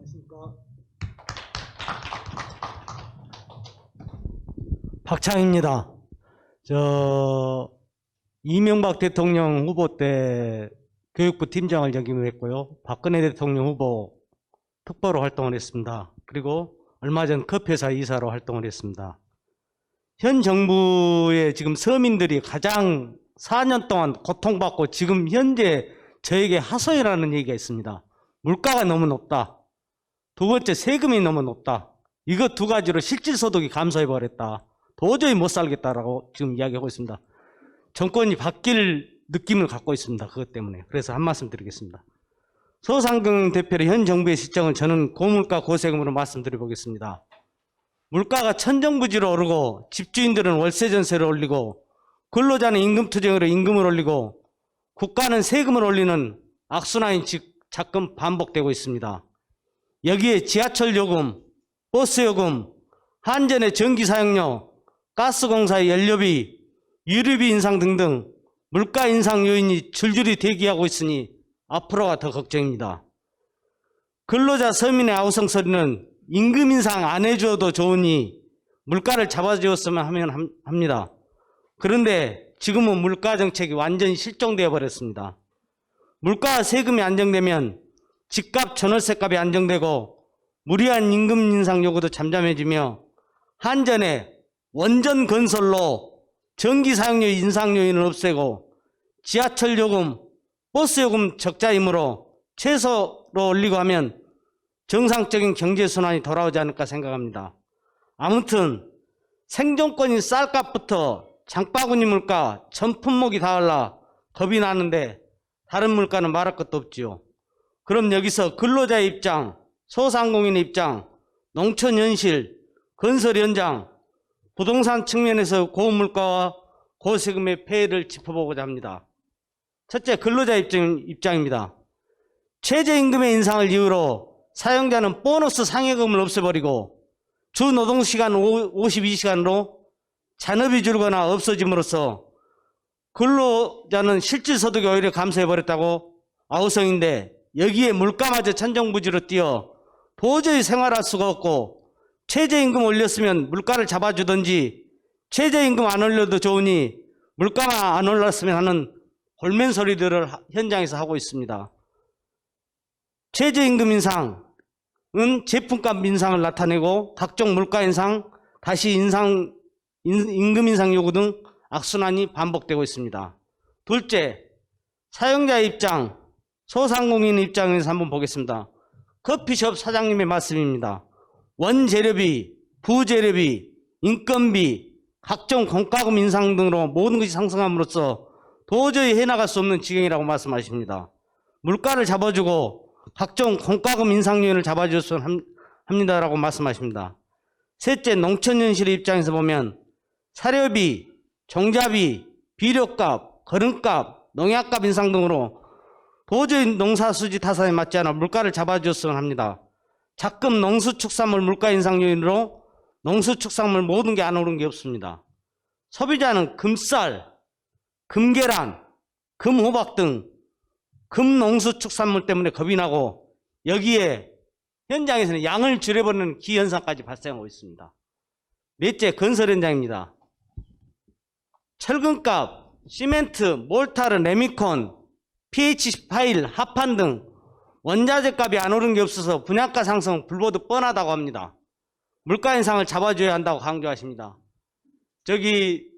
안녕하십니까. 박창입니다. 이명박 대통령 후보 때 교육부 팀장을 역임했고요. 박근혜 대통령 후보 특보로 활동을 했습니다. 그리고 얼마 전 커피회사 이사로 활동을 했습니다. 현 정부의 지금 서민들이 가장 4년 동안 고통받고 지금 현재 저에게 하소연하는 얘기가 있습니다. 물가가 너무 높다. 두 번째, 세금이 너무 높다. 이거 두 가지로 실질소득이 감소해버렸다. 도저히 못 살겠다라고 지금 이야기하고 있습니다. 정권이 바뀔 느낌을 갖고 있습니다. 그것 때문에. 그래서 한 말씀 드리겠습니다. 소상공 대표로 현 정부의 시정은 저는 고물가 고세금으로 말씀드려보겠습니다. 물가가 천정부지로 오르고 집주인들은 월세 전세를 올리고 근로자는 임금 투쟁으로 임금을 올리고 국가는 세금을 올리는 악순환이 자꾸 반복되고 있습니다. 여기에 지하철 요금, 버스 요금, 한전의 전기 사용료, 가스공사의 연료비, 유류비 인상 등등 물가 인상 요인이 줄줄이 대기하고 있으니 앞으로가 더 걱정입니다. 근로자 서민의 아우성 소리는 임금 인상 안 해줘도 좋으니 물가를 잡아주었으면 하면 합니다. 그런데 지금은 물가 정책이 완전히 실종되어 버렸습니다. 물가와 세금이 안정되면 집값, 전월세값이 안정되고 무리한 임금 인상 요구도 잠잠해지며 한전의 원전 건설로 전기 사용료 인상 요인을 없애고 지하철 요금, 버스 요금 적자이므로 최소로 올리고 하면 정상적인 경제순환이 돌아오지 않을까 생각합니다. 아무튼 생존권인 쌀값부터 장바구니 물가, 전 품목이 다 올라 겁이 나는데 다른 물가는 말할 것도 없지요. 그럼 여기서 근로자의 입장, 소상공인의 입장, 농촌 현실, 건설 현장, 부동산 측면에서 고물가와 고세금의 폐해를 짚어보고자 합니다. 첫째, 근로자 입장입니다. 최저임금의 인상을 이유로 사용자는 보너스 상여금을 없애버리고 주 노동시간 52시간으로 잔업이 줄거나 없어짐으로써 근로자는 실질소득이 오히려 감소해버렸다고 아우성인데 여기에 물가마저 천정부지로 뛰어 도저히 생활할 수가 없고 최저임금 올렸으면 물가를 잡아주든지 최저임금 안 올려도 좋으니 물가만 안 올랐으면 하는 골멘 소리들을 현장에서 하고 있습니다. 최저임금 인상은 제품값 인상을 나타내고 각종 물가 인상, 다시 임금 인상 요구 등 악순환이 반복되고 있습니다. 둘째, 사용자의 입장, 소상공인의 입장에서 한번 보겠습니다. 커피숍 사장님의 말씀입니다. 원재료비, 부재료비, 인건비, 각종 공과금 인상 등으로 모든 것이 상승함으로써 도저히 해나갈 수 없는 지경이라고 말씀하십니다. 물가를 잡아주고 각종 공과금 인상 요인을 잡아줬으면 합니다라고 말씀하십니다. 셋째, 농촌 현실의 입장에서 보면 사료비, 종자비, 비료값, 거름값, 농약값 인상 등으로 도저히 농사수지 타산에 맞지 않아 물가를 잡아줬으면 합니다. 작금 농수축산물 물가 인상 요인으로 농수축산물 모든 게 안 오른 게 없습니다. 소비자는 금쌀, 금계란, 금호박 등 금농수축산물 때문에 겁이 나고 여기에 현장에서는 양을 줄여버리는 기현상까지 발생하고 있습니다. 넷째, 건설 현장입니다. 철근값, 시멘트, 몰타르, 레미콘, PH 파일, 합판 등 원자재 값이 안 오른 게 없어서 분양가 상승 불보듯 뻔하다고 합니다. 물가 인상을 잡아줘야 한다고 강조하십니다. 저기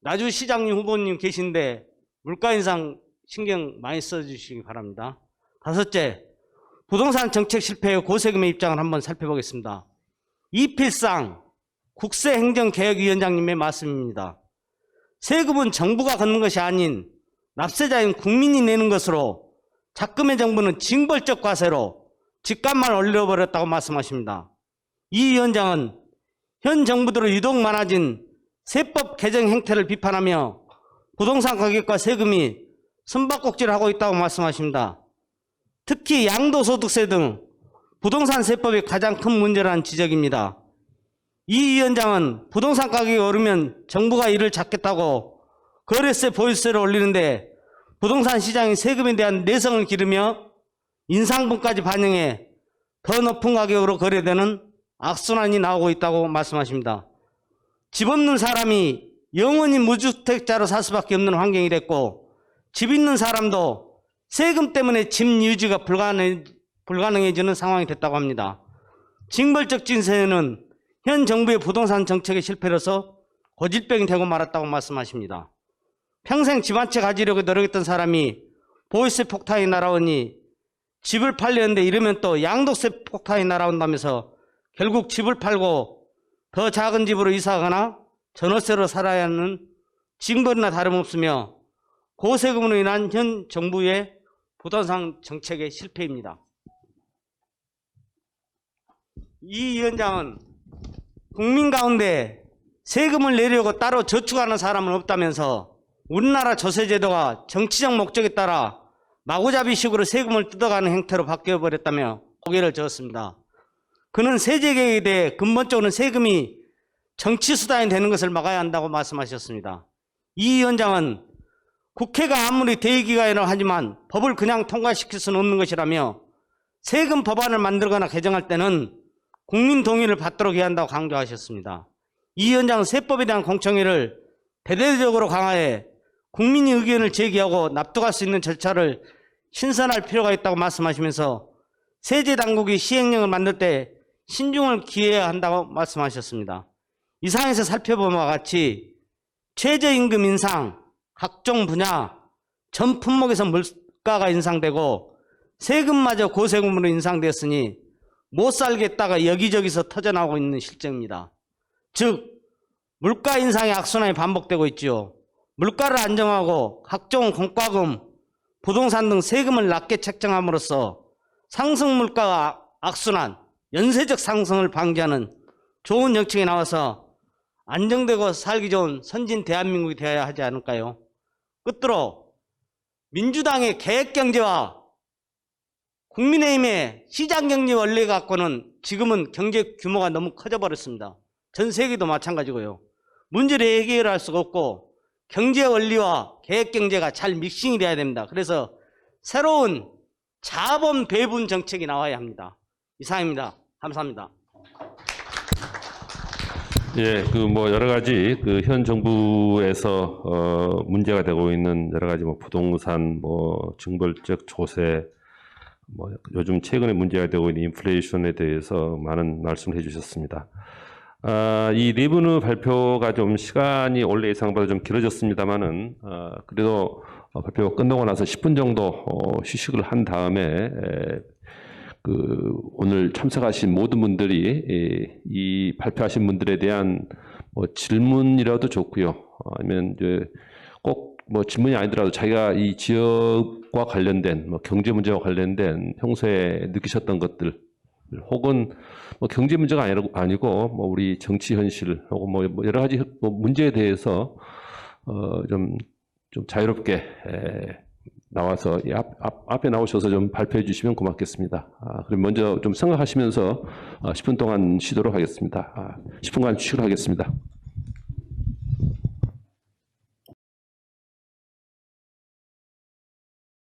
나주시장님 후보님 계신데 물가 인상 신경 많이 써주시기 바랍니다. 다섯째, 부동산 정책 실패의 고세금의 입장을 한번 살펴보겠습니다. 이필상 국세행정개혁위원장님의 말씀입니다. 세금은 정부가 걷는 것이 아닌 납세자인 국민이 내는 것으로 작금의 정부는 징벌적 과세로 집값만 올려버렸다고 말씀하십니다. 이 위원장은 현 정부대로 유독 많아진 세법 개정 행태를 비판하며 부동산 가격과 세금이 숨바꼭질을 하고 있다고 말씀하십니다. 특히 양도소득세 등 부동산 세법이 가장 큰 문제라는 지적입니다. 이 위원장은 부동산 가격이 오르면 정부가 이를 잡겠다고 거래세, 보유세를 올리는데 부동산 시장이 세금에 대한 내성을 기르며 인상분까지 반영해 더 높은 가격으로 거래되는 악순환이 나오고 있다고 말씀하십니다. 집 없는 사람이 영원히 무주택자로 살 수밖에 없는 환경이 됐고, 집 있는 사람도 세금 때문에 집 유지가 불가능해지는 상황이 됐다고 합니다. 징벌적 진세는 현 정부의 부동산 정책의 실패로서 고질병이 되고 말았다고 말씀하십니다. 평생 집 한 채 가지려고 노력했던 사람이 보유세 폭탄이 날아오니 집을 팔려는데 이러면 또 양도세 폭탄이 날아온다면서 결국 집을 팔고 더 작은 집으로 이사하거나 전월세로 살아야 하는 징벌이나 다름없으며 고세금으로 인한 현 정부의 부동산 정책의 실패입니다. 이 위원장은 국민 가운데 세금을 내려고 따로 저축하는 사람은 없다면서 우리나라 조세제도가 정치적 목적에 따라 마구잡이식으로 세금을 뜯어가는 행태로 바뀌어버렸다며 고개를 저었습니다. 그는 세제개혁에 대해 근본적으로는 세금이 정치수단이 되는 것을 막아야 한다고 말씀하셨습니다. 이 위원장은 국회가 아무리 대의기관이라고 하지만 법을 그냥 통과시킬 수는 없는 것이라며 세금 법안을 만들거나 개정할 때는 국민 동의를 받도록 해야 한다고 강조하셨습니다. 이 위원장은 세법에 대한 공청회를 대대적으로 강화해 국민의 의견을 제기하고 납득할 수 있는 절차를 신선할 필요가 있다고 말씀하시면서 세제당국이 시행령을 만들 때 신중을 기해야 한다고 말씀하셨습니다. 이 사항에서 살펴본 바와 같이 최저임금 인상, 각종 분야, 전 품목에서 물가가 인상되고 세금마저 고세금으로 인상되었으니 못 살겠다가 여기저기서 터져나오고 있는 실정입니다. 즉 물가 인상의 악순환이 반복되고 있지요. 물가를 안정하고 각종 공과금, 부동산 등 세금을 낮게 책정함으로써 상승 물가와 악순환, 연쇄적 상승을 방지하는 좋은 정책이 나와서 안정되고 살기 좋은 선진 대한민국이 되어야 하지 않을까요? 끝으로 민주당의 계획경제와 국민의힘의 시장경제 원리 갖고는 지금은 경제 규모가 너무 커져버렸습니다. 전 세계도 마찬가지고요. 문제를 해결할 수가 없고 경제 원리와 계획경제가 잘 믹싱이 돼야 됩니다. 그래서 새로운 자본 배분 정책이 나와야 합니다. 이상입니다. 감사합니다. 예, 여러 가지 현 정부에서 문제가 되고 있는 여러 가지 부동산, 징벌적 조세, 요즘 최근에 문제가 되고 있는 인플레이션에 대해서 많은 말씀을 해주셨습니다. 이 내부의 발표가 좀 시간이 원래 예상보다 좀 길어졌습니다만은 그래도 발표가 끝나고 나서 10분 정도 휴식을 한 다음에 오늘 참석하신 모든 분들이 이 발표하신 분들에 대한 질문이라도 좋고요. 아니면 이제 꼭 질문이 아니더라도 자기가 이 지역과 관련된 경제 문제와 관련된 평소에 느끼셨던 것들 혹은 경제 문제가 아니고 우리 정치 현실 혹은 여러 가지 문제에 대해서 좀 자유롭게 나와서 이 앞에 나오셔서 좀 발표해 주시면 고맙겠습니다. 그럼 먼저 좀 생각하시면서 10분 동안 쉬도록 하겠습니다. 10분간 휴식을 하겠습니다.